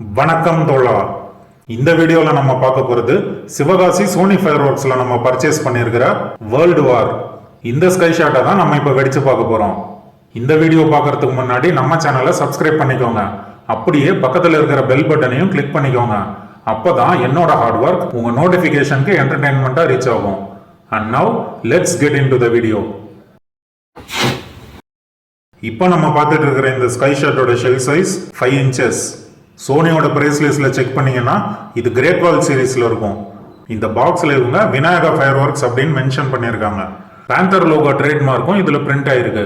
வணக்கம் தோழா. இந்த வீடியோல நம்ம பார்க்க போறது சிவகாசி சோனி ஃபயர்வொர்க்ஸ்ல நம்ம பர்ச்சேஸ் பண்ணியிருக்கிற வேர்ல்டு வார் இந்த ஸ்கைஷாட்டை தான் நம்ம இப்ப வெடிச்சு பார்க்க போறோம். இந்த வீடியோ பார்க்கறதுக்கு முன்னாடி நம்ம சேனலை சப்ஸ்கிரைப் பண்ணிக்கோங்க. அப்படியே பக்கத்துல இருக்கிற பெல் பட்டனையும் கிளிக் பண்ணிக்கோங்க. அப்பதான் என்னோட ஹார்ட் ஒர்க் உங்க நோட்டிபிகேஷனுக்கு என்டர்டைன்மெண்டா ரீச் ஆகும். And now let's get into the video. இப்போ நம்ம பார்த்துட்டு இருக்கிற இந்த ஸ்கைஷாட்டோட ஷெல் சைஸ் 5 இன்ச்சஸ். சோனியோட பிரைஸ் லிஸ்ட்ல செக் பண்ணீங்கன்னா இது கிரேட் வால் சீரீஸ்ல இருக்கும். இந்த பாக்ஸ்ல இவங்க விநாயகா ஃபயர் ஒர்க்ஸ் அப்படின்னு மென்ஷன் பண்ணியிருக்காங்க. பேந்தர் லோகோ ட்ரேட்மார்க்கும் இதுல பிரிண்ட் ஆயிருக்கு.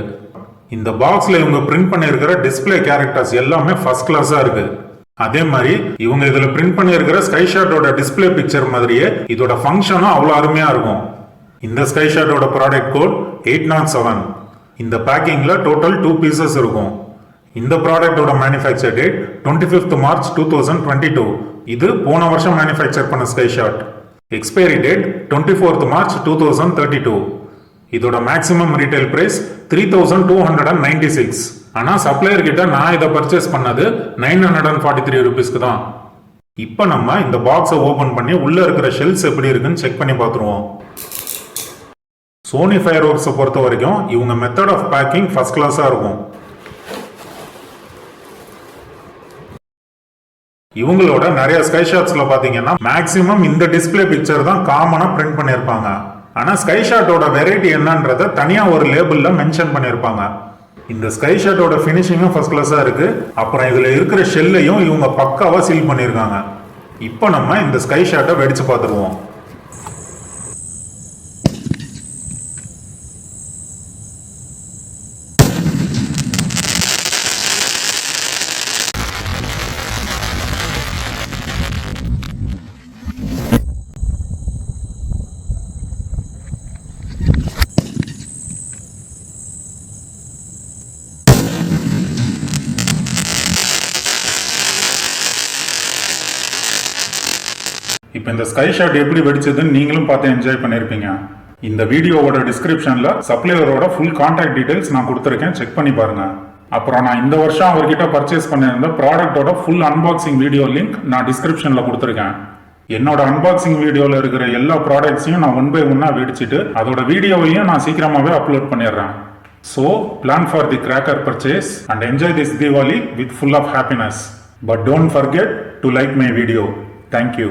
இந்த பாக்ஸ்ல இவங்க பிரிண்ட் பண்ணியிருக்கிற டிஸ்பிளே கேரக்டர்ஸ் எல்லாமே ஃபர்ஸ்ட் கிளாஸா இருக்கு. அதே மாதிரி இவங்க இதுல பிரிண்ட் பண்ணியிருக்கிற ஸ்கைஷாட்டோட டிஸ்பிளே பிக்சர் மாதிரியே இதோட ஃபங்க்ஷனும் அவ்வளோ அருமையா இருக்கும். இந்த ஸ்கைஷாட்டோட ப்ராடக்ட் கோட் 807. இந்த பேக்கிங்ல டோட்டல் 2 பீசஸ் இருக்கும். இந்த ப்ராடக்டோட மேனுஃபேக்சர் டேட் 25th March 2022. இது போன வருஷம் மேனுஃபேக்சர் பண்ண ஸ்கைஷாட். Expiry date 24th March 2032. இதோட மேக்ஸிமம் ரீட்டைல் பிரைஸ் 3296. ஆனா சப்ளையர் கிட்ட நான் இதை பர்ச்சேஸ் பண்ணது 943 ரூபீஸ்க்கு தான். இப்போ நம்ம இந்த பாக்ஸை ஓபன் பண்ணி உள்ள இருக்கிற ஷெல்ஸ் எப்படி இருக்குன்னு செக் பண்ணி பார்த்துருவோம். சோனி ஃபயர் ஒர்க்ஸை பொறுத்த வரைக்கும் இவங்க மெத்தட் ஆஃப் பேக்கிங் ஃபர்ஸ்ட் கிளாஸா இருக்கும். இவங்களோட நிறைய ஸ்கைஷாட்ஸ்ல பாத்தீங்கன்னா மேக்ஸிமம் இந்த டிஸ்பிளே பிக்சர் தான் காமனா பிரிண்ட் பண்ணிருப்பாங்க. ஆனா ஸ்கைஷாட்டோட வெரைட்டி என்னன்றத தனியா ஒரு லேபிள்ல மென்ஷன் பண்ணிருப்பாங்க. இந்த ஸ்கைஷாட்டோட பினிஷிங்கும் ஃபர்ஸ்ட் கிளாஸா இருக்கு. அப்புறம் இதுல இருக்கிற ஷெல்லையும் இவங்க பக்காவா சீல் பண்ணிருக்காங்க. இப்போ நம்ம இந்த ஸ்கைஷாட்டை வெடிச்சு பார்த்துருவோம். இப்போ இந்த ஸ்கைஷாட் எப்படி வெடிச்சதுன்னு நீங்களும் பார்த்து என்ஜாய் பண்ணியிருப்பீங்க. இந்த வீடியோவோட டிஸ்கிரிப்ஷன்ல சப்ளையரோட ஃபுல் கான்டாக்ட் டீடைல்ஸ் நான் கொடுத்துருக்கேன், செக் பண்ணி பாருங்க. அப்புறம் நான் இந்த வருஷம் அவர்கிட்ட பர்ச்சேஸ் பண்ணியிருந்த ப்ராடக்டோட ஃபுல் அன்பாக்சிங் வீடியோ லிங்க் நான் டிஸ்கிரிப்ஷன்ல கொடுத்துருக்கேன். என்னோட அன்பாக்சிங் வீடியோவில் இருக்கிற எல்லா ப்ராடக்ட்ஸையும் நான் 1 by 1 வெடிச்சிட்டு அதோட வீடியோவையும் நான் சீக்கிரமாகவே அப்லோட் பண்ணிடுறேன். So plan for the cracker purchase and enjoy this Diwali with full of happiness. But don't forget to like my video. Thank you.